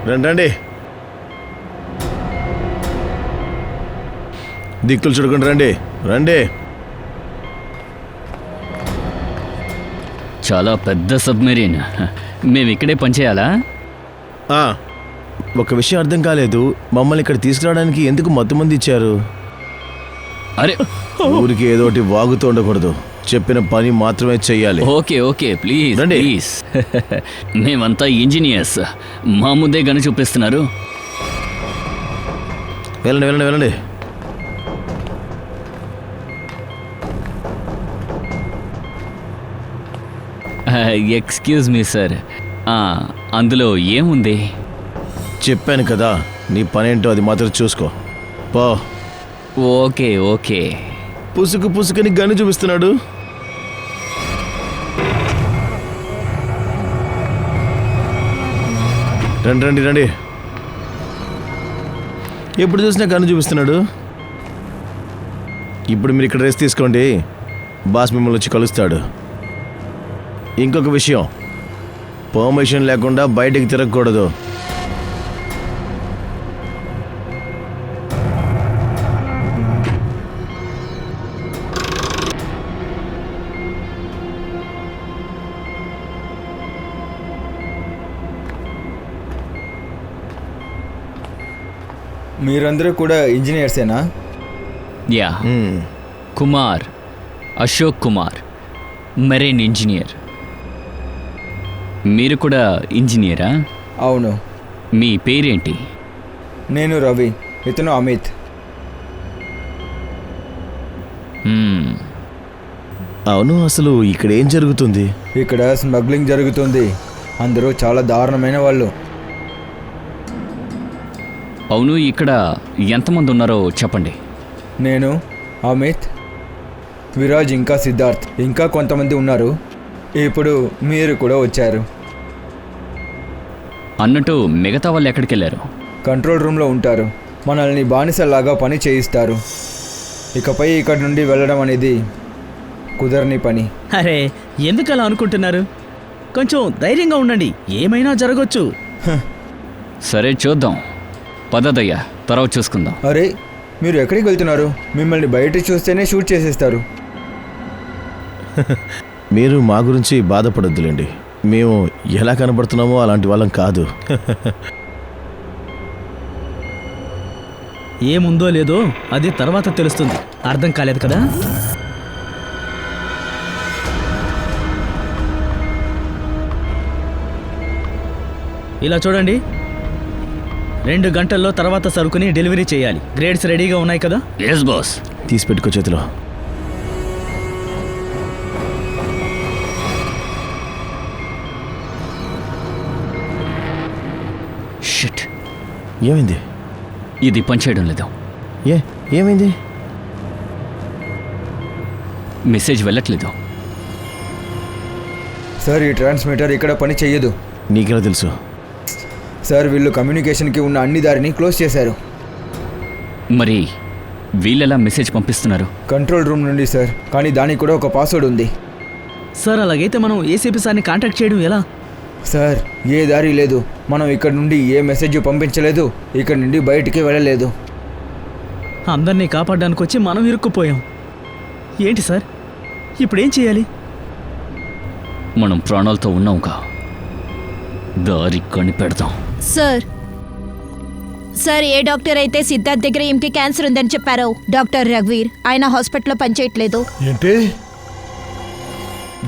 రండి రండి, దిక్కులు చూడకుండా రండి రండి. చాలా పెద్ద సబ్మెరీన్. మేము ఇక్కడే పనిచేయాలా? ఒక విషయం అర్థం కాలేదు, మమ్మల్ని ఇక్కడ తీసుకురావడానికి ఎందుకు మొత్తం ఇచ్చారు? అరే ఊరికి ఏదోటి వాగుతూ ఉండకూడదు, చెప్పిన పని మాత్రమే చెయ్యాలి. ఓకే ఓకే ప్లీజ్ రండి. ప్లీజ్. మేమంతా ఇంజనీర్స్, మా ముందే గని చూపిస్తున్నారు. వెళ్ళండి వెళ్ళండి వెళ్ళండి. ఎక్స్క్యూజ్ మీ సార్, అందులో ఏముంది? చెప్పాను కదా, నీ పనేంటో అది మాత్రం చూసుకో పో. Okay okay. పుసుకు పుసుకుని గన్ను చూపిస్తున్నాడు. రండి రండి రండి. ఎప్పుడు చూసినా గన్ను చూపిస్తున్నాడు. ఇప్పుడు మీరు ఇక్కడ రెస్ట్ తీసుకోండి, బాస్ మిమ్మల్ని వచ్చి కలుస్తాడు. ఇంకొక విషయం, పర్మిషన్ లేకుండా బయటికి తిరగకూడదు. మీరందరూ కూడా ఇంజనీర్సేనా? Yeah, Kumar, Ashok Kumar, marine engineer. మీరు కూడా ఇంజనీరా? అవును. మీ పేరేంటి? నేను రవి, ఇతను అమిత్. అవును, అసలు ఇక్కడ ఏం జరుగుతుంది? ఇక్కడ స్మగ్లింగ్ జరుగుతుంది. అందరూ చాలా దారుణమైన వాళ్ళు. అవును, ఇక్కడ ఎంతమంది ఉన్నారో చెప్పండి. నేను, అమిత్, విరాజ్, ఇంకా సిద్ధార్థ్, ఇంకా కొంతమంది ఉన్నారు. ఇప్పుడు మీరు కూడా వచ్చారు. అన్నట్టు మిగతా వాళ్ళు ఎక్కడికి వెళ్ళారు? కంట్రోల్ రూమ్లో ఉంటారు. మనల్ని బానిసలాగా పని చేయిస్తారు. ఇకపై ఇక్కడ నుండి వెళ్ళడం అనేది కుదరని పని. అరే ఎందుకు అలా అనుకుంటున్నారు? కొంచెం ధైర్యంగా ఉండండి, ఏమైనా జరగచ్చు. సరే చూద్దాం, పదదయ్యా, తర్వాత చూసుకుందాం. అరే మీరు ఎక్కడికి వెళ్తున్నారు? మిమ్మల్ని బయట చూస్తేనే షూట్ చేసేస్తారు. మీరు మా గురించి బాధపడొద్దులేండి, మేము ఎలా కనబడుతున్నామో అలాంటి వాళ్ళం కాదు. ఏముందో లేదో అది తర్వాత తెలుస్తుంది. అర్థం కాలేదు కదా? ఇలా చూడండి, 2 గంటల్లో తర్వాత సరుకుని డెలివరీ చేయాలి. గ్రేడ్స్ రెడీగా ఉన్నాయి కదా? Yes boss. తీసి పెట్టుకో చేతిలో. షిట్, ఏమైంది? ఇది పనిచేయడం లేదు. ఏమైంది? మెసేజ్ వెళ్ళట్లేదు. సార్ ఈ ట్రాన్స్మిటర్ ఇక్కడ పని చెయ్యదు. నీకెలా తెలుసు? సార్ వీళ్ళు కమ్యూనికేషన్కి ఉన్న అన్ని దారిని క్లోజ్ చేశారు. మరి వీళ్ళెలా మెసేజ్ పంపిస్తున్నారు? కంట్రోల్ రూమ్ నుండి సార్, కానీ దానికి కూడా ఒక పాస్వర్డ్ ఉంది. సార్ అలాగైతే మనం ఏసీపీ సార్ని కాంటాక్ట్ చేయడం ఎలా? సార్ ఏ దారి లేదు. మనం ఇక్కడ నుండి ఏ మెసేజ్ పంపించలేదు, ఇక్కడ నుండి బయటికి వెళ్ళలేదు. అందరినీ కాపాడడానికి వచ్చి మనం ఇరుక్కుపోయాం. ఏంటి సార్, ఇప్పుడేం చేయాలి? మనం ప్రాణాలతో ఉన్నాంగా, దారి కనిపెడదాం. సార్ సార్ ఏ డాక్టర్ అయితే సిద్ధార్థ్ దగ్గర ఈమెకి క్యాన్సర్ ఉందని చెప్పారో, డాక్టర్ రఘువీర్, ఆయన హాస్పిటల్లో పనిచేయట్లేదు. ఏంటి?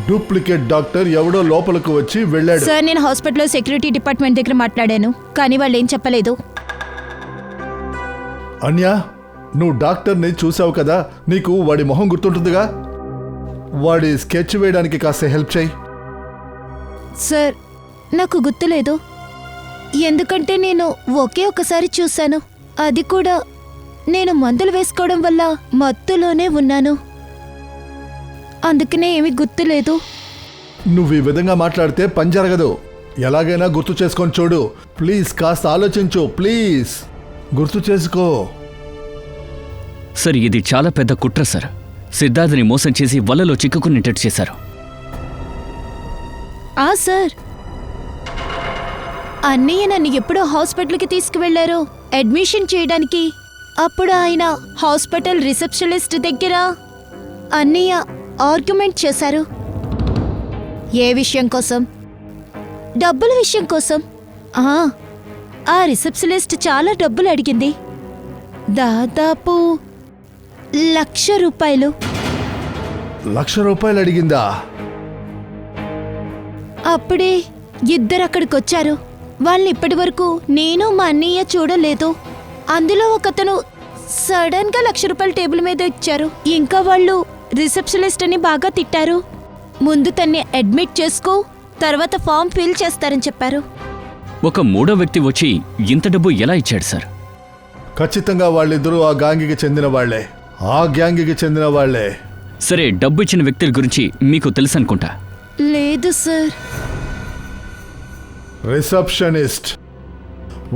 డూప్లికేట్ డాక్టర్ ఎవడో లోపలికి వచ్చి వెళ్ళాడు. సార్ నేను హాస్పిటల్లో సెక్యూరిటీ డిపార్ట్మెంట్ దగ్గర మాట్లాడాను, కానీ వాళ్ళు ఏం చెప్పలేదు. అన్యా, నువ్వు డాక్టర్ని చూసావు కదా, నీకు వాడి మొహం గుర్తుంటుందిగా. వాడి స్కెచ్ వేయడానికి కాస్త హెల్ప్ చేయి. సార్ నాకు గుర్తులేదు, ఎందుకంటే నేను ఒకే ఒకసారి చూశాను. అది కూడా నేను మందులు వేసుకోవడం వల్ల మత్తులోనే ఉన్నాను, అందుకనే ఏమీ గుర్తులేదు. నువ్వు ఈ విధంగా మాట్లాడితే పని జరగదు. ఎలాగైనా గుర్తు చేసుకొని చూడు ప్లీజ్, కాస్త ఆలోచించు ప్లీజ్, గుర్తు చేసుకో. సార్ ఇది చాలా పెద్ద కుట్ర సార్. సిద్ధార్థని మోసం చేసి వలలో చిక్కుకునేటట్టు చేశారు. సార్ అన్నయ్య నన్ను ఎప్పుడో హాస్పిటల్కి తీసుకువెళ్లారు అడ్మిషన్ చేయడానికి. అప్పుడు ఆయన హాస్పిటల్ రిసెప్షనిస్ట్ దగ్గర అన్నయ్య ఆర్గ్యుమెంట్ చేశారు. ఏ విషయం కోసం? డబ్బుల విషయం కోసం. ఆ రిసెప్షనిస్ట్ చాలా డబ్బులు అడిగింది, దాదాపు 1,00,000 రూపాయలు. 1,00,000 రూపాయలు అడిగిందా? అప్పుడే ఇద్దరు అక్కడికొచ్చారు. వాళ్ళని ఇప్పటి వరకు నేను మా అన్నయ్య చూడలేదు. అందులో ఒకతను సడన్ గా 1,00,000 రూపాయలు టేబుల్ మీద ఇచ్చారు. ఇంకా వాళ్ళు రిసెప్షనిస్ట్ అని బాగా తిట్టారు. ముందు తన్ని అడ్మిట్ చేసుకో, తర్వాత ఫామ్ ఫిల్ చేస్తారని చెప్పారు. ఒక మూడో వ్యక్తి వచ్చి ఇంత డబ్బు ఎలా ఇచ్చాడు సార్? ఖచ్చితంగా వాళ్ళిద్దరూ ఆ గ్యాంగ్కి చెందిన వాళ్లే. ఆ గ్యాంగ్కి చెందిన వాళ్లే. సరే, డబ్బు ఇచ్చిన వ్యక్తుల గురించి మీకు తెలుసు అనుకుంటా. లేదు సార్. రిసెప్షనిస్ట్.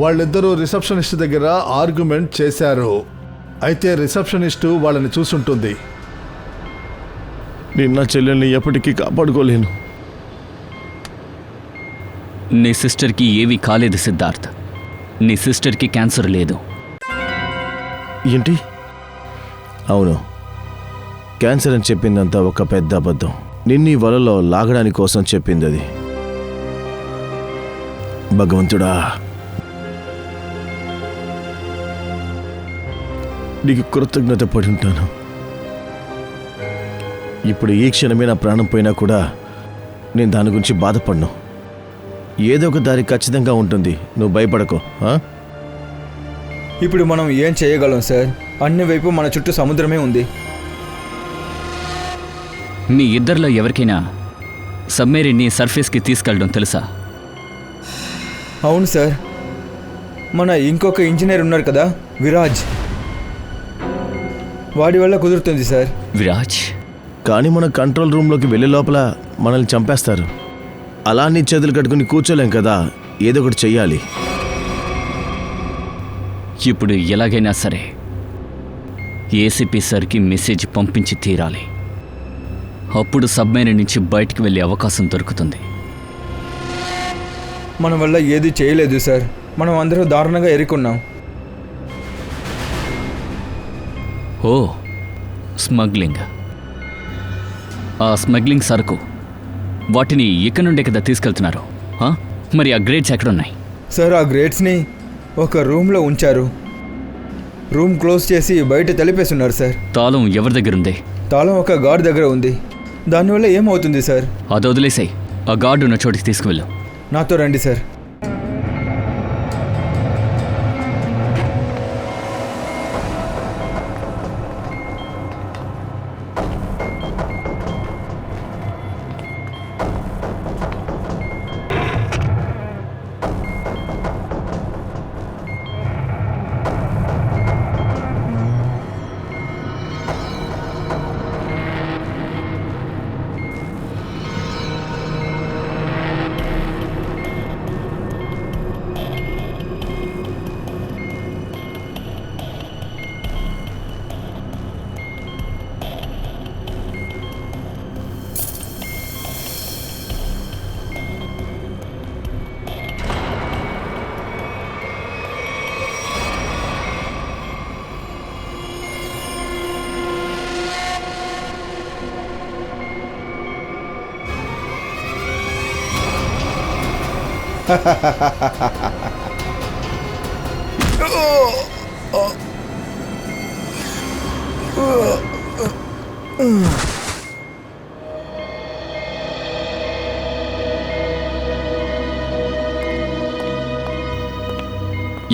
వాళ్ళిద్దరూ రిసెప్షనిస్ట్ దగ్గర ఆర్గ్యుమెంట్ చేశారు. అయితే రిసెప్షనిస్టు వాళ్ళని చూసుంటుంది. నేను నా చెల్లెల్ని ఎప్పటికీ కాపాడుకోలేను. నీ సిస్టర్కి ఏమీ కాలేదు సిద్ధార్థ్. నీ సిస్టర్కి క్యాన్సర్ లేదు. ఏంటి? అవును, క్యాన్సర్ అని చెప్పిందంతా ఒక పెద్ద అబద్ధం. నిన్నీ వలలో లాగడానికి కోసం చెప్పింది అది. భగవంతుడా, నీకు కృతజ్ఞత పడి ఉంటాను. ఇప్పుడు ఈ క్షణమే నా ప్రాణం పోయినా కూడా నేను దాని గురించి బాధపడను. ఏదో ఒక దారి ఖచ్చితంగా ఉంటుంది, నువ్వు భయపడకు. ఇప్పుడు మనం ఏం చేయగలం సార్? అన్ని వైపు మన చుట్టూ సముద్రమే ఉంది. మీ ఇద్దరిలో ఎవరికైనా సబ్మెరీన్ని సర్ఫేస్కి తీసుకెళ్ళడం తెలుసా? అవును సార్, మన ఇంకొక ఇంజనీర్ ఉన్నారు కదా, విరాజ్. వాడి వల్ల కుదురుతుంది సార్. విరాజ్? కానీ మన కంట్రోల్ రూమ్లోకి వెళ్ళే లోపల మనల్ని చంపేస్తారు. అలా నీ చేతులు కట్టుకుని కూర్చోలేం కదా, ఏదో ఒకటి చెయ్యాలి. ఇప్పుడు ఎలాగైనా సరే ఏసీపీ సార్కి మెసేజ్ పంపించి తీరాలి. అప్పుడు సబ్మెరీన్ నుంచి బయటికి వెళ్ళే అవకాశం దొరుకుతుంది. మన వల్ల ఏది చేయలేదు సార్. మనం అందరూ దారుణంగా ఎరుకున్నాం. ఓ, స్మగ్లింగ్. ఆ స్మగ్లింగ్ సరుకు వాటిని ఇక్కడి నుండే కదా తీసుకెళ్తున్నారు. మరి ఆ గ్రేడ్స్ ఎక్కడున్నాయి? సార్, ఆ గ్రేడ్స్ని ఒక రూమ్లో ఉంచారు. రూమ్ క్లోజ్ చేసి బయట తలిపేస్తున్నారు సార్. తాళం ఎవరి దగ్గర ఉంది? తాళం ఒక గార్డ్ దగ్గర ఉంది. దానివల్ల ఏమవుతుంది సార్? అది వదిలేసాయి. ఆ గార్డు ఉన్న చోటికి తీసుకువెళ్ళు. నాతో రండి సార్.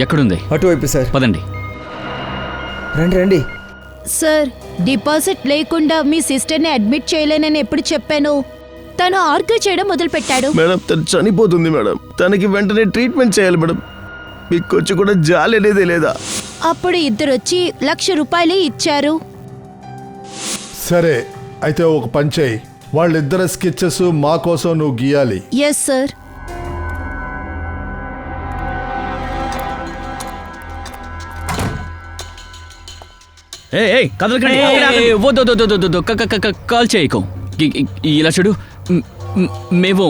ఎక్కడుంది? అటువైపు సార్. పదండి. రండి రండి. సార్, డిపాజిట్ లేకుండా మీ సిస్టర్ని అడ్మిట్ చేయలేనని ఎప్పుడు చెప్పాను? తను ఆర్గ్యూ చేయడం మొదలుపెట్టాడు. మేడం, తను చనిపోతుంది మేడం. తనకి వెంటనే ట్రీట్మెంట్ చేయాలి మేడం. మీకు కొంచెం కూడా జాలి అనేది లేదా? అప్పుడు ఇద్దరు వచ్చి 1,00,000 రూపాయలు ఇచ్చారు. సరే, అయితే ఒక పని చేయి. వాళ్ళిద్దరు స్కెచెస్ మా కోసం నువ్వు గీయాలి. Yes sir. కాల్ చేయకు. ఇలా చూడు, మేము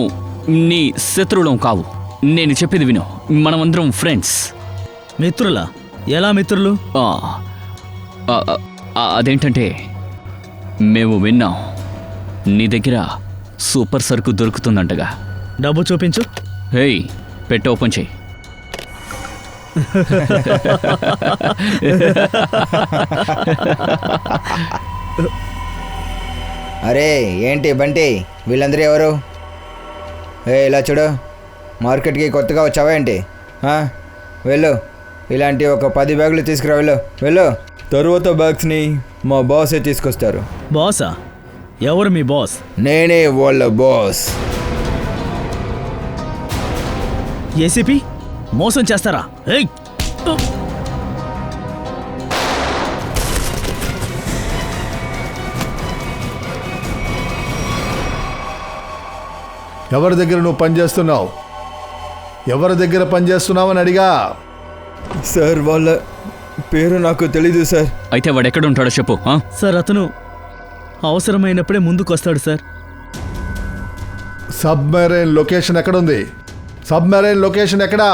నీ శత్రువులం కావు. నేను చెప్పేది విను, మనమందరం ఫ్రెండ్స్. మిత్రులా? ఎలా మిత్రులు? అదేంటంటే మేము విన్నాం నీ దగ్గర సూపర్ సరుకు దొరుకుతుందంటగా. డబ్బు చూపించు. హేయ్, పెట్టి ఓపెన్ చేయి. అరే ఏంటి బంటి, వీళ్ళందరూ ఎవరు? ఇలా చూడు, మార్కెట్కి కొత్తగా వచ్చావా ఏంటి? వెళ్ళు, ఇలాంటి ఒక 10 బ్యాగులు తీసుకురా. వెళ్ళు. తరువాత బ్యాగ్స్ని మా బాసే తీసుకొస్తారు. బాసా? ఎవరు మీ బాస్? నేనే వాళ్ళ బాస్. ఏసీపీ మోసం చేస్తారా? ఏయ్! ఎవరి దగ్గర నువ్వు పనిచేస్తున్నావు? ఎవరి దగ్గర పనిచేస్తున్నావని అడిగా. సార్ వాళ్ళ పేరు నాకు తెలీదు సార్. అయితే వాడు ఎక్కడ ఉంటాడో చెప్పు. సార్ అతను అవసరమైనప్పుడే ముందుకు వస్తాడు సార్. సబ్మెరైన్ లొకేషన్ ఎక్కడుంది? సబ్మెరైన్ లొకేషన్ ఎక్కడా?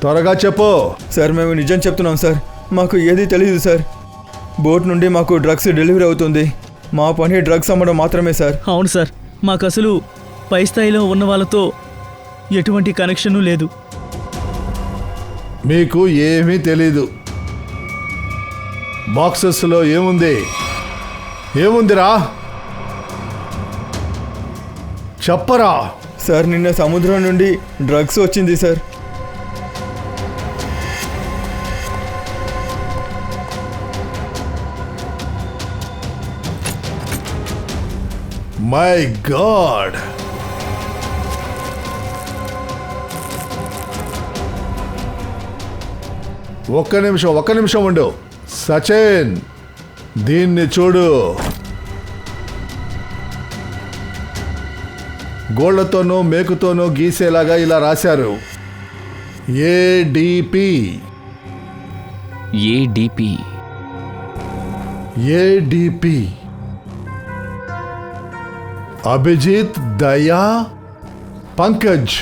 త్వరగా చెప్పు. సార్ మేము నిజం చెప్తున్నాం సార్, మాకు ఏదీ తెలీదు సార్. బోట్ నుండి మాకు డ్రగ్స్ డెలివరీ అవుతుంది. మా పని డ్రగ్స్ అమ్మడం మాత్రమే సార్. అవును సార్, మాకు అసలు పై స్థాయిలో ఉన్న వాళ్ళతో ఎటువంటి కనెక్షను లేదు. మీకు ఏమీ తెలీదు. బాక్సెస్లో ఏముందిరా? చెప్పరా. సార్ నిన్న సముద్రం నుండి డ్రగ్స్ వచ్చింది సార్. My God. ఒక్క నిమిషం ఉండు. సచిన్, దీన్ని చూడు. గోళ్లతోనూ మేకుతోనూ గీసేలాగా ఇలా రాశారు. ఏడిపి. అభిజిత్ దయా పంకజ్.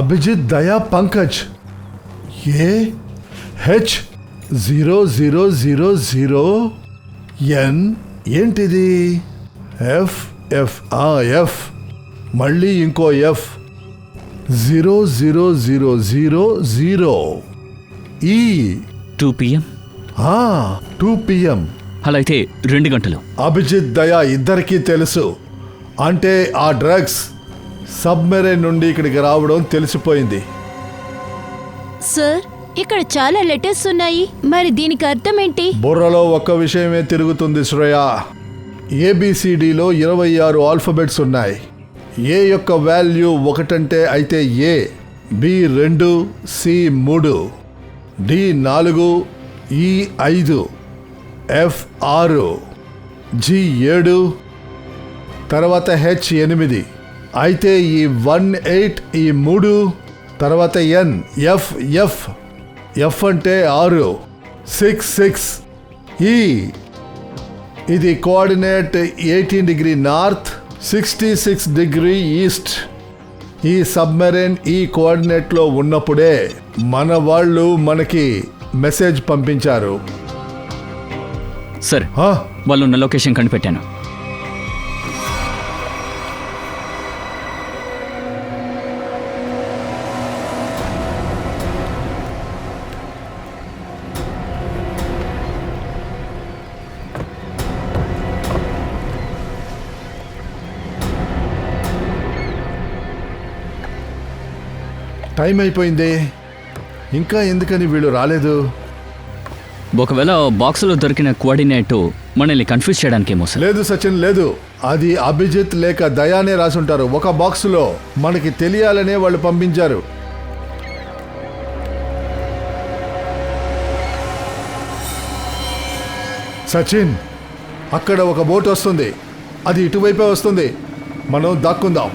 అభిజిత్ దయా పంకజ్. H0000N. ఏంటిది? ఎఫ్. మళ్ళీ ఇంకో ఎఫ్. 0000 E. 2 PM. 2 PM. అలా అయితే 2 గంటలు. అభిజిత్ దయా ఇద్దరికీ తెలుసు. అంటే ఆ డ్రగ్స్ సబ్మెరైన్ నుండి ఇక్కడికి రావడం తెలిసిపోయింది. సార్, ఇక్కడ చాలా లెటర్స్ ఉన్నాయి, మరి దీనికి అర్థం ఏంటి? బుర్రలో ఒక్క విషయమే తిరుగుతుంది శ్రేయ. ABCDలో 26 ఆల్ఫబెట్స్ ఉన్నాయి. ఏ యొక్క వాల్యూ 1 అంటే అయితే A, B 2, C 3, D 4, E 5, F 6, G 7, తర్వాత H 8. అయితే ఈ 1 8 ఈ 3, తర్వాత N F అంటే 6, 6 6. E ఇది coordinate 18 degree north, 66 degree east. ఈ సబ్మెరైన్ ఈ కోఆర్డినేట్లో ఉన్నప్పుడే మన వాళ్ళు మనకి మెసేజ్ పంపించారు. సార్, వాళ్ళు ఉన్న లొకేషన్ కనిపెట్టాను. టైం అయిపోయింది, ఇంకా ఎందుకని వీళ్ళు రాలేదు? ఒకవేళ బాక్సులో దొరికిన కోఆర్డినేట్ మనల్ని కన్ఫ్యూజ్ చేయడానికేమో సార్. లేదు సచిన్, లేదు. అది అభిజిత్ లేక దయానే రాసుంటారు. ఒక బాక్సులో మనకి తెలియాలనే వాళ్ళు పంపించారు. సచిన్, అక్కడ ఒక బోట్ వస్తుంది. అది ఇటువైపే వస్తుంది. మనం దాక్కుందాం.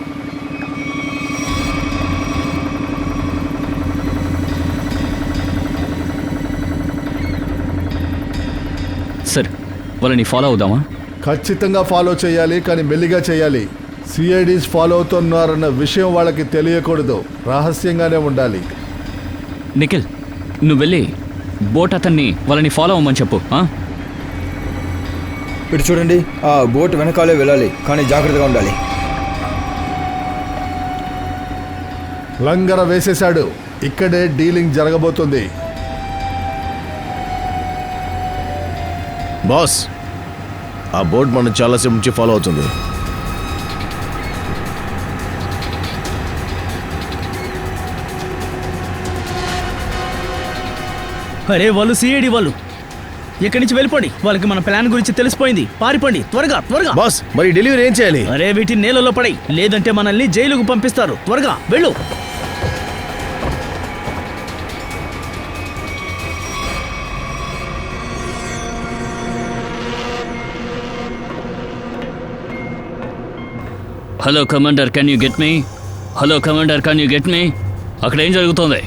సార్, వాళ్ళని ఫాలో అవుదామా? ఖచ్చితంగా ఫాలో చేయాలి, కానీ మెల్లిగా చేయాలి. సిఐడీస్ ఫాలో అవుతున్నారన్న విషయం వాళ్ళకి తెలియకూడదు, రహస్యంగానే ఉండాలి. నిఖిల్, నువ్వు వెళ్ళి బోట్ అతన్ని వాళ్ళని ఫాలో అవ్వమని చెప్పు. ఇటు చూడండి, ఆ బోట్ వెనకాలే వెళ్ళాలి, కానీ జాగ్రత్తగా ఉండాలి. లంగర వేసేశాడు. ఇక్కడే డీలింగ్ జరగబోతుంది. బాస్, ఆ బోట్ మనం చాలాసేపు నుంచి ఫాలో అవుతుంది. అరే వాళ్ళు సిఐడి వాళ్ళు, ఇక్కడి నుంచి వెళ్ళిపోండి. వాళ్ళకి మన ప్లాన్ గురించి తెలిసిపోయింది. పారిపోండి త్వరగా త్వరగా. బాస్, మరి డెలివరీ ఏం చేయాలి? అరే వీటిని నేలలో పడై, లేదంటే మనల్ని జైలుకు పంపిస్తారు. త్వరగా వెళ్ళు. Hello commander, can you get me? Hello commander, can you get me? అక్కడ ఏం జరుగుతోంది?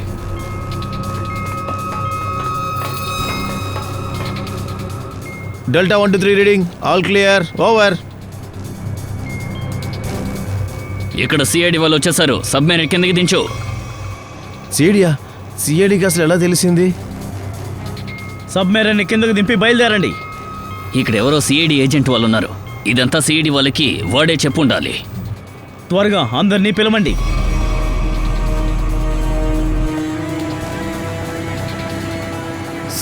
Delta 1 2 3 reading, all clear, over. ఇక్కడ సిఐడి వాళ్ళు వచ్చేసారు. సబ్మెరైన్ కిందకి దించు. సిఐడికి అసలు ఎలా తెలిసింది? సబ్మెరైన్ కిందకు దింపి బయలుదేరండి. ఇక్కడ ఎవరో సిఐడి ఏజెంట్ వాళ్ళు ఉన్నారు. ఇదంతా సిఐడి వాళ్ళకి వాడే చెప్పుండాలి. త్వరగా అందరినీ పిలవండి.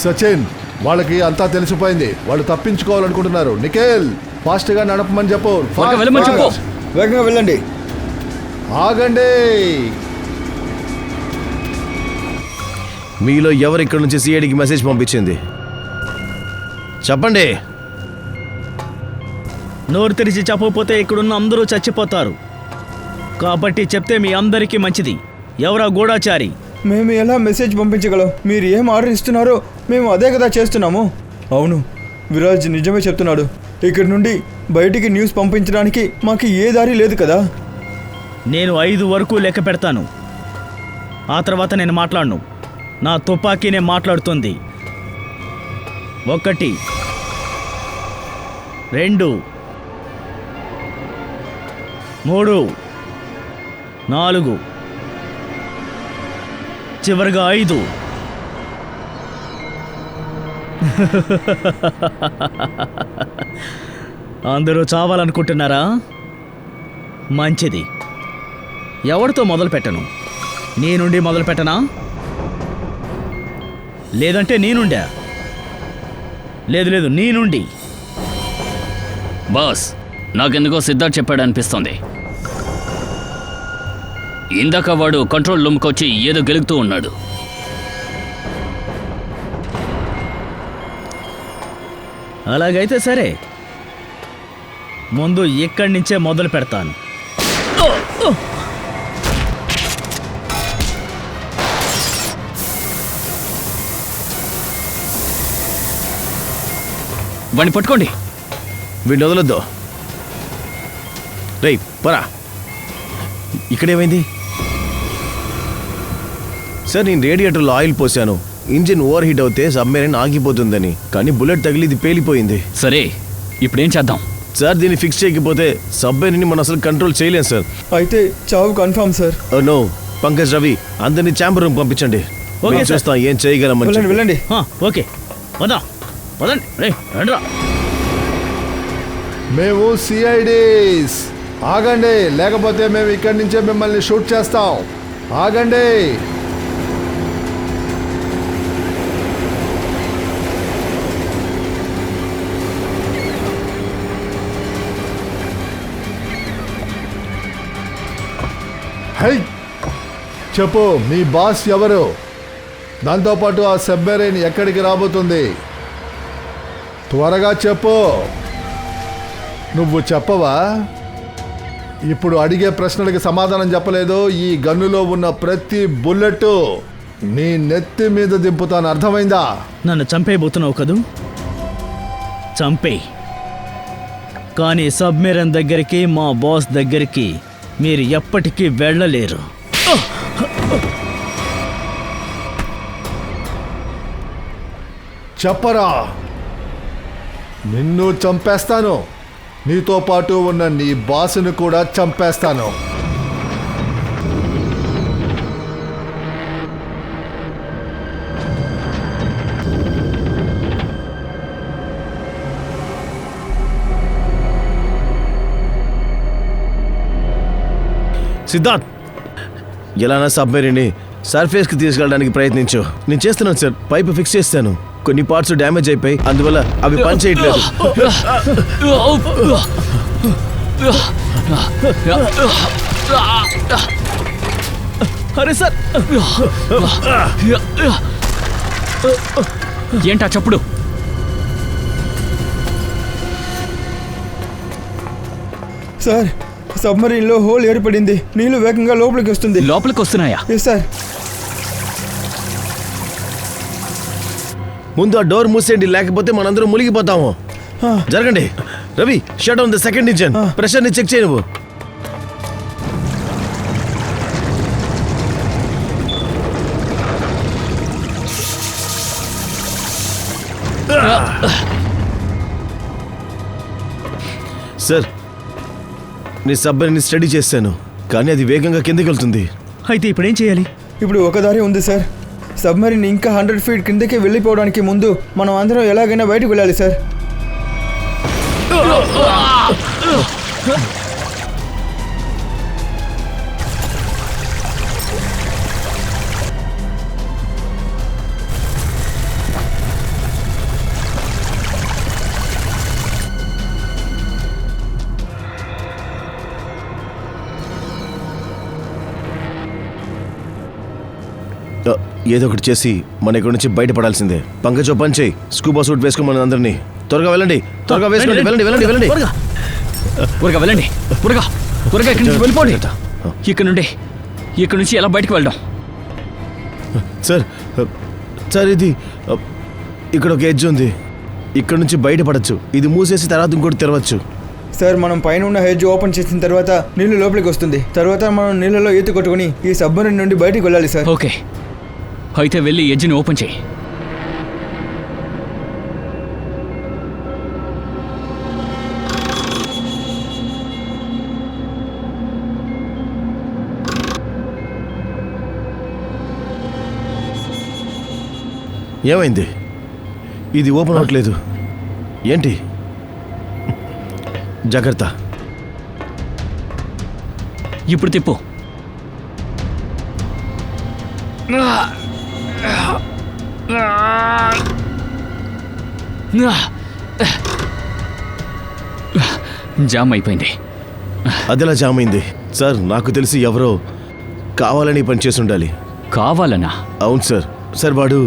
సచిన్, వాళ్ళకి అంతా తెలిసిపోయింది. వాళ్ళు తప్పించుకోవాలనుకుంటున్నారు. నిఖిల్, ఫాస్ట్ గా నడపమని చెప్పు. త్వరగా వెళ్ళమని చెప్పు. వేగంగా వెళ్ళండి. ఆగండి. మీలో ఎవరు ఇక్కడ నుంచి సిఐడికి మెసేజ్ పంపించింది? చెప్పండి. నోరు తెరిచి చెప్పకపోతే ఇక్కడున్న అందరూ చచ్చిపోతారు. కాబట్టి చెప్తే మీ అందరికీ మంచిది. ఎవరా గూఢాచారి? మేము ఎలా మెసేజ్ పంపించగలం? మీరు ఏం ఆర్డర్ ఇస్తున్నారో మేము అదే కదా చేస్తున్నాము. అవును, విరాజ్ నిజమే చెప్తున్నాడు. ఇక్కడి నుండి బయటికి న్యూస్ పంపించడానికి మాకు ఏ దారి లేదు కదా. నేను 5 వరకు లెక్క పెడతాను. ఆ తర్వాత నేను మాట్లాడను. నా తుపాకీనే మాట్లాడుతుంది. 1 2 3 4 చివరిగా 5. అందరూ చావాలనుకుంటున్నారా? మంచిది. ఎవరితో మొదలు పెట్టను? నీ నుండి మొదలు పెట్టనా, లేదంటే నీ నుండా? లేదు, నీ నుండి. బాస్, నాకెందుకో సిద్ధార్థ్ చెప్పాడు అనిపిస్తోంది. ఇందాక వాడు కంట్రోల్ రూమ్కి వచ్చి ఏదో గెలుగుతూ ఉన్నాడు. అలాగైతే సరే, ముందు ఇక్కడి నుంచే మొదలు పెడతాను. వాడిని పట్టుకోండి. వీడిని వదలొద్దు. రేయ్ పరా. ఇక్కడేమైంది? సార్, నేను రేడియేటర్లో ఆయిల్ పోసాను. ఇంజిన్ ఓవర్ హీట్ అవుతే సబ్మెరైన్ ఆగిపోతుందని, కానీ బుల్లెట్ తగిలి ఇది పేలిపోయింది. సరే, ఇప్పుడేం చేద్దాం? సార్, దీన్ని ఫిక్స్ చేయకపోతే సబ్మెరైన్ని మనం అసలు కంట్రోల్ చేయలేం సార్. అయితే చావు confirm sir. No, Pankaj Ravi, అందరినీ ఛాంబర్ రూమ్ పంపించండి. Okay sir. చూస్తాం ఏం చేయగలమని. వెళ్ళండి వెళ్ళండి. ఓకే, వదండి. రే రండ్రా. మేము సిఐడీస్. ఆగండి, లేకపోతే మేము ఇక్కడి నుంచే మిమ్మల్ని షూట్ చేస్తాం. ఆగండి. హై, చెప్పు, మీ బాస్ ఎవరు? దాంతోపాటు ఆ సబ్మెరైన్ ఎక్కడికి రాబోతుంది? త్వరగా చెప్పు. నువ్వు చెప్పవా? ఇప్పుడు అడిగే ప్రశ్నలకి సమాధానం చెప్పలేదు. ఈ గన్నులో ఉన్న ప్రతి బుల్లెట్ నీ నెత్తి మీద దింపుతాను, అర్థమైందా? నన్ను చంపేయబోతున్నావు కదూ? చంపేయ్. కానీ సబ్మెరైన్ దగ్గరికి, మా బాస్ దగ్గరికి మీరు ఎప్పటికీ వెళ్ళలేరు. చెప్పరా, నిన్ను చంపేస్తాను. నీతో పాటు ఉన్న నీ బాసును కూడా చంపేస్తాను. సిద్ధార్థ్, ఎలానా సబ్మెరీని సర్ఫేస్కి తీసుకెళ్ళడానికి ప్రయత్నించు. నేను చేస్తున్నాను సార్. పైపు ఫిక్స్ చేస్తాను. కొన్ని పార్ట్స్ డ్యామేజ్ అయిపోయి అందువల్ల అవి పని చేయట్లేదు. అరే సార్, ఏంటా చప్పుడు? సార్, సబ్మరీన్లో హోల్ ఏర్పడింది. నీళ్లు వేగంగా లోపలికి వస్తుంది. లోపలికి వస్తున్నాయా? Yes sir. ముందు ఆ డోర్ మూసేయండి, లేకపోతే మనందరం మునిగిపోతాము. జరగండి. Ravi, shut on the second engine. ప్రెషర్ని చెక్ చేయ నువ్వు. సార్, నీ సబ్మెరీన్ని స్టడీ చేశాను, కానీ అది వేగంగా కిందకి వెళ్తుంది. అయితే ఇప్పుడు ఏం చేయాలి? ఇప్పుడు ఒక దారి ఉంది సార్. సబ్మరీన్ ఇంకా 100 ఫీట్ కిందకి వెళ్ళిపోవడానికి ముందు మనం అందరం ఎలాగైనా బయటకు వెళ్ళాలి సార్. ఏదో ఒకటి చేసి మన ఇక్కడ నుంచి బయటపడాల్సిందే. పంకజో పని చేయి. స్కూబా సూట్ వేసుకుని మన అందరినీ. త్వరగా వెళ్ళండి, త్వరగా వేసుకోండి. వెళ్ళండి వెళ్ళండి వెళ్ళండి. త్వరగా వెళ్ళండి, త్వరగా త్వరగా ఇక్కడి నుంచి వెళ్ళిపోండి. ఇక్కడ నుంచి ఎలా బయటకు వెళ్ళడం? సార్, సార్ ఇది ఇక్కడ ఒక ఎడ్జ్ ఉంది. ఇక్కడ నుంచి బయటపడచ్చు. ఇది మూసేసి తర్వాత ఇంకోటి తెరవచ్చు. సార్, మనం పైన ఉన్న హెడ్జ్ ఓపెన్ చేసిన తర్వాత నీళ్లు లోపలికి వస్తుంది. తర్వాత మనం నీళ్ళలో ఈత కొట్టుకుని ఈ సబ్మరీన్ నుండి బయటికి వెళ్ళాలి సార్. ఓకే, అయితే వెళ్ళి ఎడ్జ్ని ఓపెన్ చేయి. ఏమైంది? ఇది ఓపెన్ అవ్వట్లేదు. ఏంటి? జాగ్రత్త. ఇప్పుడు తిప్పు. జామ్ అయిపోయింది. అదెలా జామ్ అయింది? సార్, నాకు తెలిసి ఎవరో కావాలని పనిచేసి ఉండాలి. కావాలనా? అవును సార్. సార్, వాడు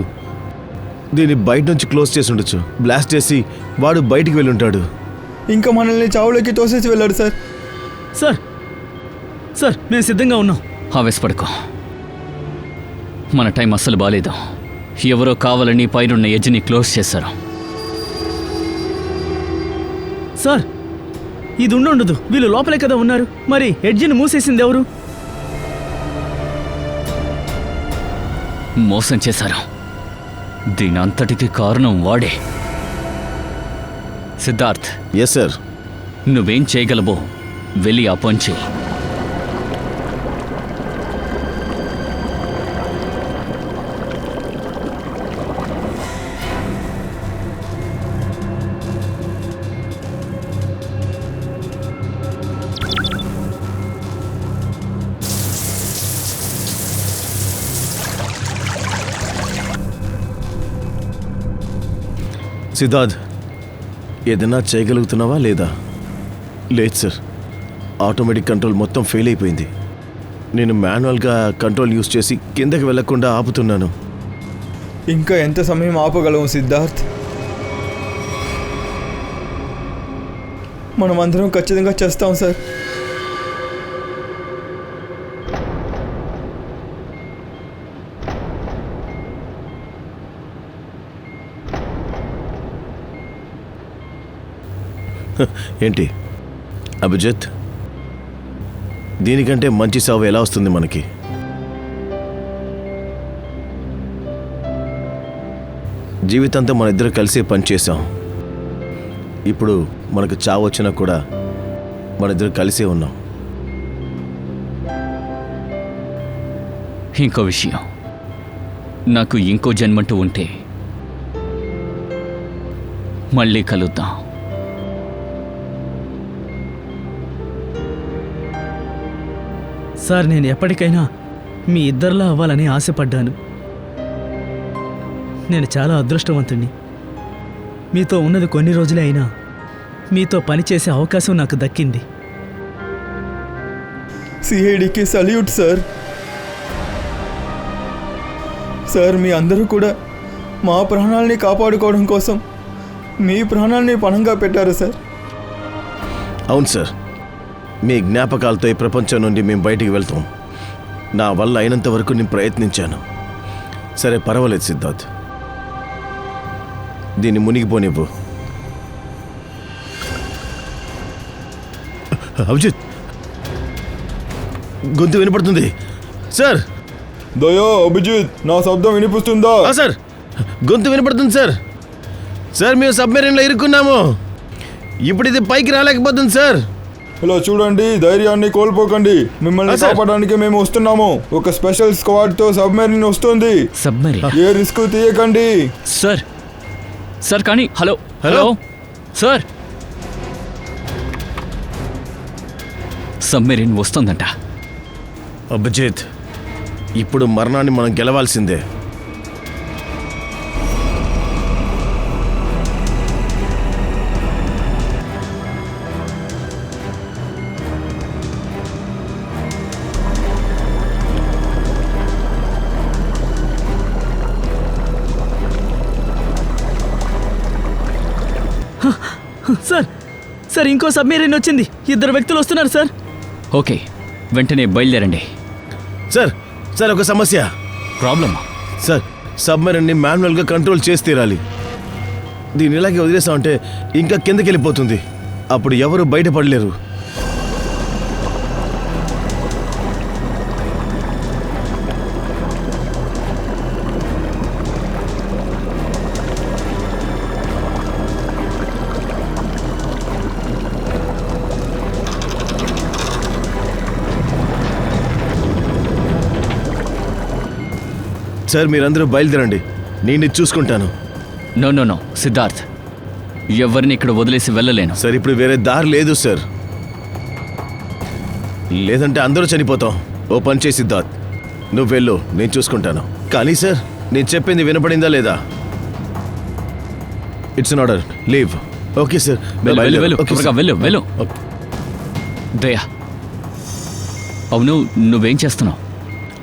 దీన్ని బయట నుంచి క్లోజ్ చేసి ఉండొచ్చు. బ్లాస్ట్ చేసి వాడు బయటికి వెళ్ళి ఉంటాడు. ఇంకా మనల్ని చావులోకి తోసేసి వెళ్ళాడు సార్. సార్, సార్, మేము సిద్ధంగా ఉన్నాం. ఆవేశపడుకో. మన టైం అస్సలు బాలేదు. ఎవరో కావాలని పైనున్న ఎడ్జ్ని క్లోజ్ చేశారు. సార్, ఇది ఉండదు. వీళ్ళు లోపలే కదా ఉన్నారు. మరి ఎడ్జిని మూసేసింది ఎవరు? మోసం చేశారు. దీని అంతటికి కారణం వాడే. Siddharth, yes sir. నువ్వేం చేయగలవో వెళ్ళి ఆ పని చెయ్యి. సిద్ధార్థ్, ఏదైనా చేయగలుగుతున్నావా లేదా? లేదు సార్, ఆటోమేటిక్ కంట్రోల్ మొత్తం ఫెయిల్ అయిపోయింది. నేను మాన్యువల్గా కంట్రోల్ యూస్ చేసి కిందకి వెళ్లకుండా ఆపుతున్నాను. ఇంకా ఎంత సమయం ఆపగలము సిద్ధార్థ్? మనం అందరం ఖచ్చితంగా చేస్తాం సార్. ఏంటి అభిజిత్, దీనికంటే మంచి సావు ఎలా వస్తుంది మనకి? జీవితాంతం మన ఇద్దరు కలిసి పనిచేసాం. ఇప్పుడు మనకు చావు వచ్చినా కూడా మన ఇద్దరు కలిసే ఉన్నాం. ఇంకో విషయం, నాకు ఇంకో జన్మంటూ ఉంటే మళ్ళీ కలుద్దాం. సార్, నేను ఎప్పటికైనా మీ ఇద్దరిలా అవ్వాలని ఆశపడ్డాను. నేను చాలా అదృష్టవంతుణ్ణి. మీతో ఉన్నది కొన్ని రోజులే అయినా మీతో పనిచేసే అవకాశం నాకు దక్కింది. సిఐడికి సల్యూట్ సార్. సార్, మీ అందరూ కూడా మా ప్రాణాలని కాపాడుకోవడం కోసం మీ ప్రాణాలని పణంగా పెట్టారు సార్. అవును సార్, మీ జ్ఞాపకాలతో ఈ ప్రపంచం నుండి మేము బయటికి వెళ్తాం. నా వల్ల అయినంత వరకు నేను ప్రయత్నించాను. సరే, పర్వాలేదు సిద్ధార్థ్, దీన్ని మునిగిపోనివ్వు. అభిజిత్, గొంతు వినపడుతుంది సార్. దయా, అభిజిత్, నా శబ్దం వినిపిస్తుందా? సార్, గొంతు వినపడుతుంది సార్. సార్, మేము సబ్మెరీన్లో ఇరుక్కున్నాము. ఇప్పుడు ఇది పైకి రాలేకపోతుంది సార్. ఇలా చూడండి, ధైర్యాన్ని కోల్పోకండి. మిమ్మల్ని సార్. కాపాడడానికి మేము వస్తున్నాము. ఒక స్పెషల్ స్క్వాడ్ తో సబ్మెరీన్ వస్తుంది. సబ్మెరీన్? ఏ రిస్క్ తీయకండి. సార్, సార్ కానీ హలో హలో సార్, సబ్మెరీన్ వస్తుందంట. అభిజిత్, ఇప్పుడు మరణాన్ని మనం గెలవాల్సిందే. సార్, సార్, ఇంకో సబ్మెరీన్ వచ్చింది. 2 వ్యక్తులు వస్తున్నారు సార్. ఓకే, వెంటనే బయలుదేరండి. సార్, సార్, ఒక సమస్య. ప్రాబ్లమా? సార్, సబ్మెరీన్ని మాన్యువల్గా కంట్రోల్ చేసి తీరాలి. దీన్ని ఇలాగే వదిలేసామంటే ఇంకా కిందకి వెళ్ళిపోతుంది. అప్పుడు ఎవరు బయటపడలేరు. సార్, మీరందరూ బయలుదేరండి. నేను ఇది చూసుకుంటాను. నో నో నో సిద్ధార్థ్, ఎవరిని ఇక్కడ వదిలేసి వెళ్ళలేను. సార్, ఇప్పుడు వేరే దారి లేదు సార్. లేదంటే అందరూ చనిపోతాం. ఓ పని చేసి సిద్ధార్థ్, నువ్వు వెళ్ళు, నేను చూసుకుంటాను. కానీ సార్, నేను చెప్పింది వినపడిందా లేదా? It's an order, leave. Okay sir, వెళ్ళు వెళ్ళు వెళ్ళు, ఓకే త్వరగా సార్. వెళ్ళు వెళ్ళు. ఓకే. దయా, అవును, నువ్వేం చేస్తున్నావు?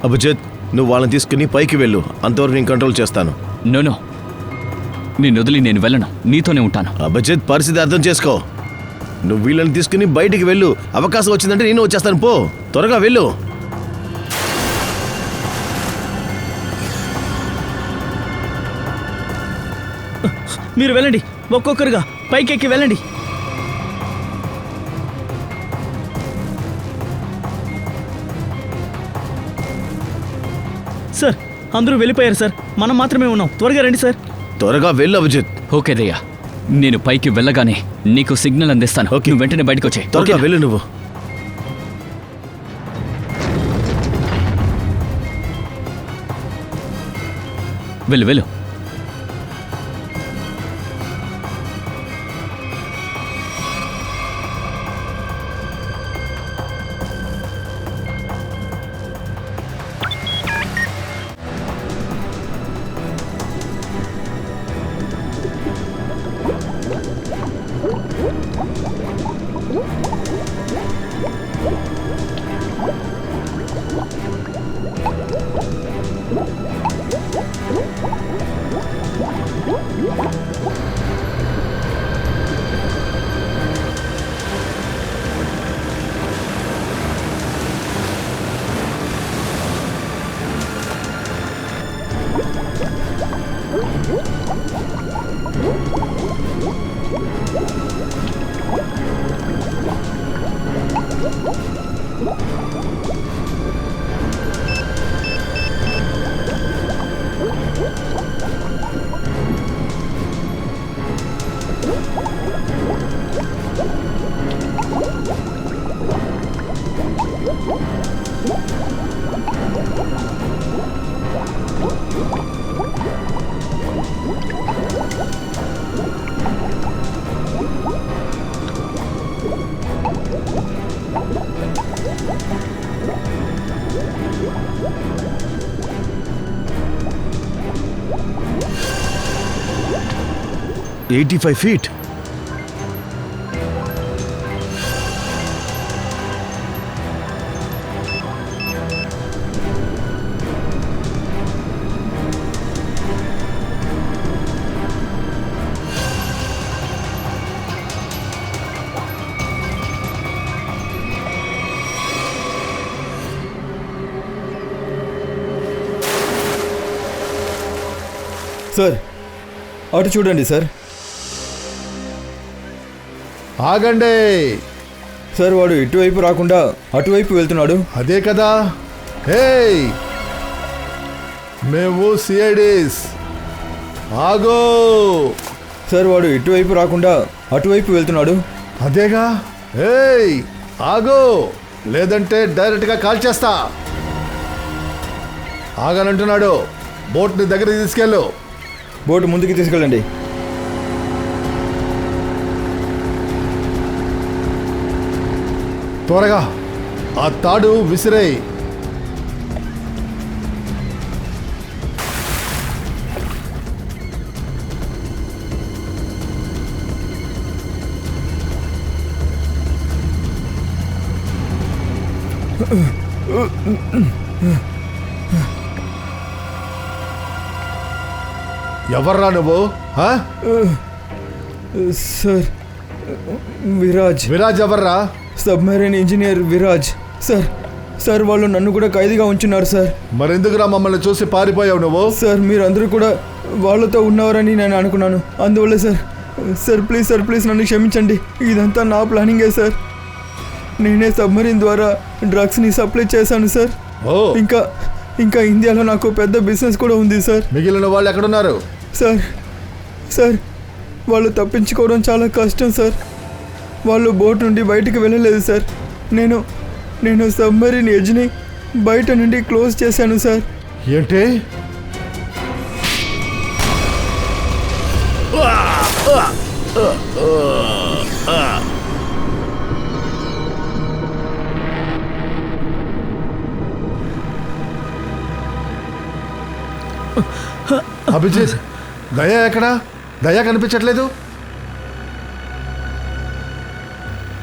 అభిజిత్, నువ్వు వాళ్ళని తీసుకుని పైకి వెళ్ళు. అంతవరకు నేను కంట్రోల్ చేస్తాను. నో నో, నేను వదిలి నేను వెళ్ళను, నీతోనే ఉంటాను. అభిజిత్, పరిస్థితి అర్థం చేసుకో. నువ్వు వీళ్ళని తీసుకుని బయటికి వెళ్ళు. అవకాశం వచ్చిందంటే నేను వచ్చేస్తాను. పో, త్వరగా వెళ్ళు. మీరు వెళ్ళండి, ఒక్కొక్కరుగా పైకెక్కి వెళ్ళండి. సార్, అందరూ వెళ్ళిపోయారు సార్. మనం మాత్రమే ఉన్నాం. త్వరగా రండి సార్. త్వరగా వెళ్ళు అభిజిత్. ఓకే దయ్యా, నేను పైకి వెళ్ళగానే నీకు సిగ్నల్ అందిస్తాను. ఓకే. నువ్వు వెంటనే బయటకు వచ్చాయి. త్వరగా వెళ్ళు నువ్వు. వెళ్ళు వెళ్ళు. $85 feet. సార్ అటు చూడండి సార్. ఆగండి. సార్ వాడు ఇటువైపు రాకుండా అటువైపు వెళ్తున్నాడు. అదే కదా. హే, మేము సిఐడీస్. ఆగో. సార్ వాడు ఇటువైపు రాకుండా అటువైపు వెళ్తున్నాడు. అదేగా. ఏయ్ ఆగో, లేదంటే డైరెక్ట్గా కాల్ చేస్తా. ఆగనంటున్నాడు. బోట్ని దగ్గరికి తీసుకెళ్ళు. బోటు ముందుకు తీసుకెళ్ళండి. త్వరగా ఆ తాడు విసిరేయ్. ఎవర్రా నువ్వు? సార్ విరాజ్. విరాజ్ ఎవర్రా? Submarine engineer Viraj. సార్ వాళ్ళు నన్ను కూడా ఖైదీగా ఉంచున్నారు సార్. మరెందుకురా మమ్మల్ని చూసి పారిపోయావు నువ్వు? సార్ మీరందరూ కూడా వాళ్ళతో ఉన్నవారని నేను అనుకున్నాను, అందువల్ల సార్ ప్లీజ్ నన్ను క్షమించండి. ఇదంతా నా ప్లానింగే సార్. నేనే సబ్మెరైన్ ద్వారా డ్రగ్స్ని సప్లై చేశాను సార్. ఇంకా ఇండియాలో నాకు పెద్ద బిజినెస్ కూడా ఉంది సార్. మిగిలిన వాళ్ళు ఎక్కడున్నారు? సార్ వాళ్ళు తప్పించుకోవడం చాలా కష్టం సార్. వాళ్ళు బోట్ నుండి బయటికి వెళ్ళలేదు సార్. నేను సబ్మెరీన్ ఎడ్జ్ని బయట నుండి క్లోజ్ చేశాను సార్. ఏంటి? అభిజిత్, దయా ఎక్కడా? దయా కనిపించట్లేదు.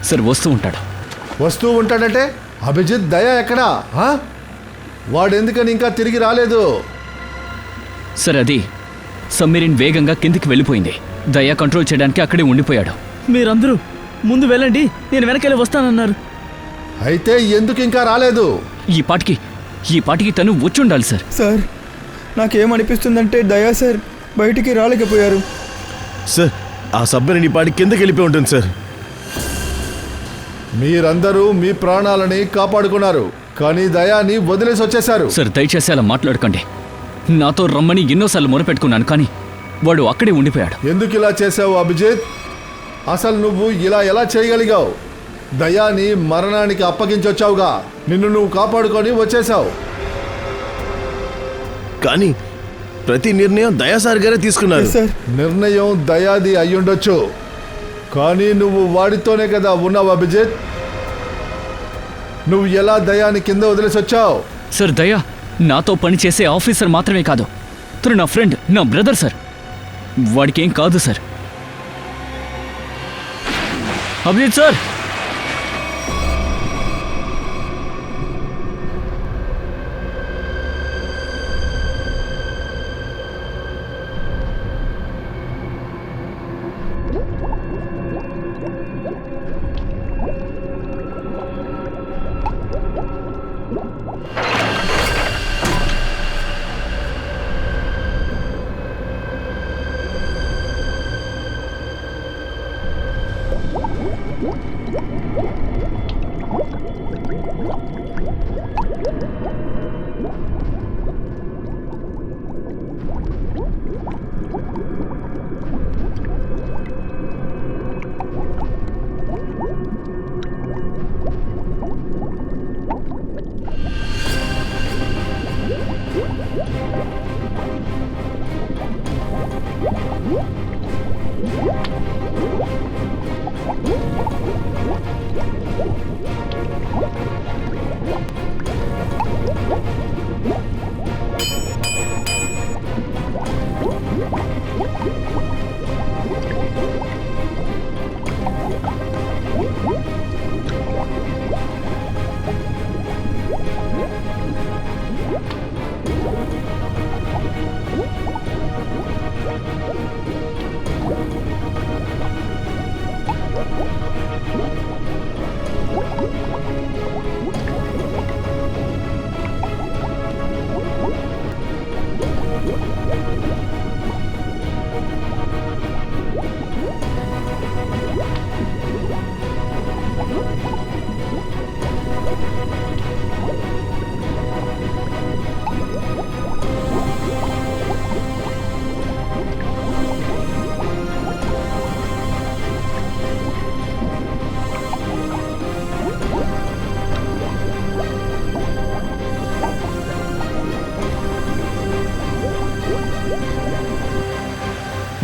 సార్ వస్తూ ఉంటాడంటే అభిజిత్, దయా ఎక్కడా? వాడెందుకని ఇంకా తిరిగి రాలేదు? సార్ అది సబ్మెరీన్ వేగంగా కిందికి వెళ్ళిపోయింది. దయా కంట్రోల్ చేయడానికి అక్కడే ఉండిపోయాడు. మీరందరూ ముందు వెళ్ళండి, నేను వెనకాలే వస్తానన్నారు. అయితే ఎందుకు ఇంకా రాలేదు? ఈ పాటికి తను వచ్చుండాలి సార్. సార్ నాకేమనిపిస్తుందంటే దయా సార్ బయటికి రాలేకపోయారు. సార్ ఆ సబ్మెరీన్ ఈ పాటి కిందకి వెళ్ళిపోయి ఉంటుంది సార్. మీరందరూ మీ ప్రాణాలని కాపాడుకున్నారు, కానీ దయాని వదిలేసి వచ్చేశారు. సార్ దయచేసి అలా మాట్లాడకండి. నాతో రమ్మని ఎన్నోసార్లు మొరపెట్టుకున్నాను, కానీ వాడు అక్కడే ఉండిపోయాడు. ఎందుకు ఇలా చేసావు అభిజిత్? అసలు నువ్వు ఇలా ఎలా చేయగలిగావు? దయాని మరణానికి అప్పగించొచ్చావుగా, నిన్ను నువ్వు కాపాడుకొని వచ్చేసావు. కానీ ప్రతి నిర్ణయం దయాసార్ గారే తీసుకున్నారు. నిర్ణయం దయాది అయ్యుండొచ్చు, కానీ నువ్వు వాడితోనే కదా ఉన్నావు అభిజిత్. నువ్వు ఎలా దయాని కింద వదిలేసి వచ్చావు? సార్ దయా నాతో పనిచేసే ఆఫీసర్ మాత్రమే కాదు, తను నా ఫ్రెండ్, నా బ్రదర్ సార్. వాడికేం కాదు సార్. అభిజిత్ సార్,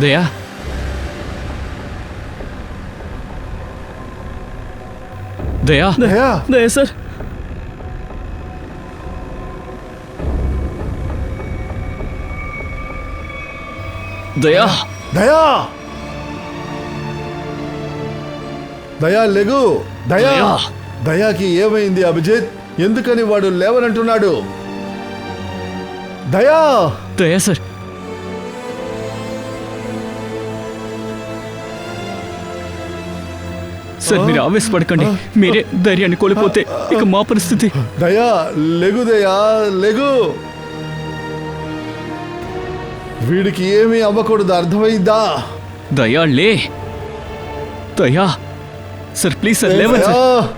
దయా దయా దయా దయా సార్. దయా దయా దయా లెగు దయా దయా. దయాకి ఏమైంది అభిజిత్? ఎందుకని వాడు లేవనంటున్నాడు? దయా దయా సార్. సార్ మీరు ఆవేశపడకండి. మీరే ధైర్యాన్ని కోల్పోతే ఇక మా పరిస్థితి. దయా లెగు దయా లెగు. వీడికి ఏమీ అవ్వకూడదు, అర్థమైందా? దయా లే. దయా సార్ ప్లీజ్ సార్ లేవండి సార్. దయా.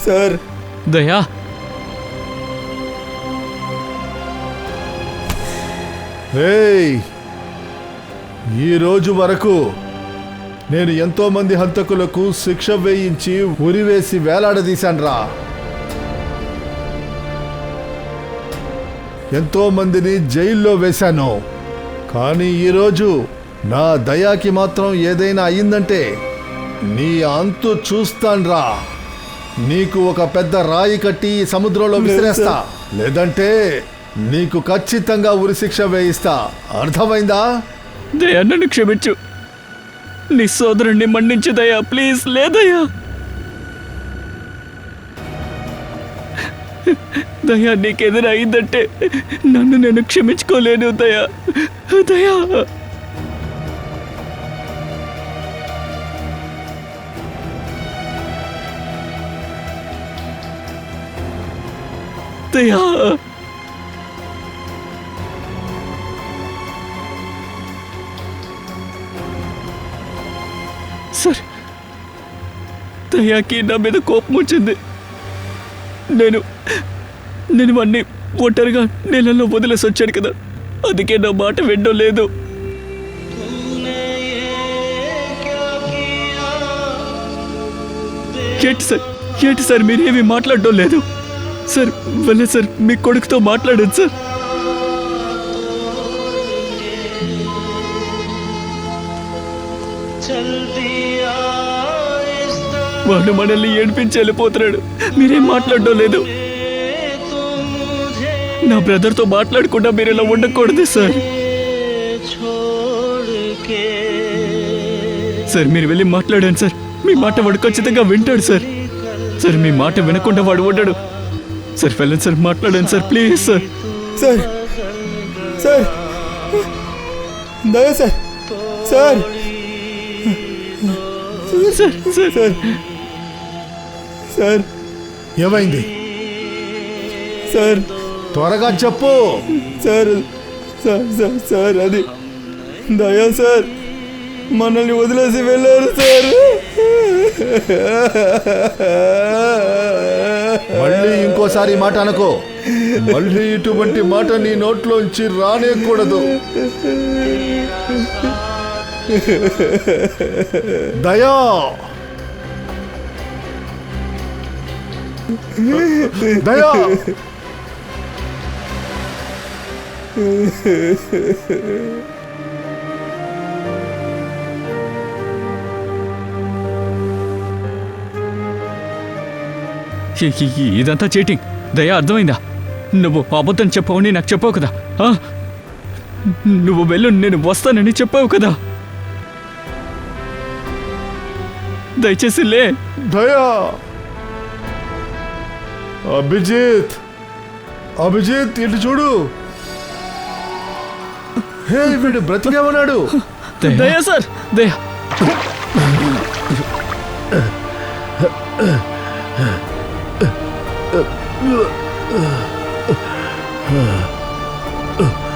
సార్ దయా రేయ్, ఈ రోజు వరకు నేను ఎంతో మంది హంతకులకు శిక్ష వేయించి ఉరివేసి వేలాడదీశాన్రా. ఎంతో మందిని జైల్లో వేశాను. కానీ ఈరోజు నా దయాకి మాత్రం ఏదైనా అయిందంటే నీ అంతు చూస్తాన్రా. నీకు ఒక పెద్ద రాయి కట్టి ఈ సముద్రంలో విసిరేస్తా, లేదంటే నీకు ఖచ్చితంగా ఉరిశిక్ష వేయిస్తా. అర్థమైందా? దయా నన్ను క్షమించు. నీ సోదరుణ్ణి మన్నించు దయా ప్లీజ్. లేదయ్యా దయా నీకేదైనా అయిందంటే నన్ను నేను క్షమించుకోలేను దయా. దయా దయా సార్ దయాకి నా మీద కోపం వచ్చింది. నేను వాడిని ఒంటరిగా నీళ్ళలో వదిలేసి వచ్చాను కదా, అందుకే నా మాట వినడం లేదు. ఏంటి సార్ మీరేమీ మాట్లాడడం లేదు సార్? వెళ్ళే సార్ మీ కొడుకుతో మాట్లాడదు సార్. వాడు మనల్ని ఏడిపించి వెళ్ళిపోతున్నాడు. మీరేం మాట్లాడడం లేదు. నా బ్రదర్తో మాట్లాడకుండా మీరు ఇలా ఉండకూడదు సార్. సార్ మీరు వెళ్ళి మాట్లాడండి సార్. మీ మాట వాడు ఖచ్చితంగా వింటాడు సార్. సార్ మీ మాట వినకుండా వాడు ఉండడు సార్. వెళ్ళండి సార్, మాట్లాడండి sir please sir. Sir sir Daya sir. Sir sir sir sir sir ఏమైంది? సార్ త్వరగా చెప్పు. సార్ సార్ సార్ సార్ అది దయా సార్ మనల్ని వదిలేసి వెళ్ళారు సార్. మళ్ళీ ఇంకోసారి మాట అనుకో. మళ్ళీ ఇటువంటి మాట నీ నోట్లోంచి రానేకూడదు. దయా దయా ఇదంతా చీటింగ్. దయా అర్థమైందా? నువ్వు అబద్ధం చెప్పవని నాకు చెప్పావు కదా. నువ్వు వెళ్ళు, నేను వస్తానని చెప్పావు కదా. దయచేసి లే. దయా అభిజిత్, అభిజిత్ ఇటు చూడు. హే వీడు బ్రతికే ఉన్నాడు. దయా సార్. దయా Uh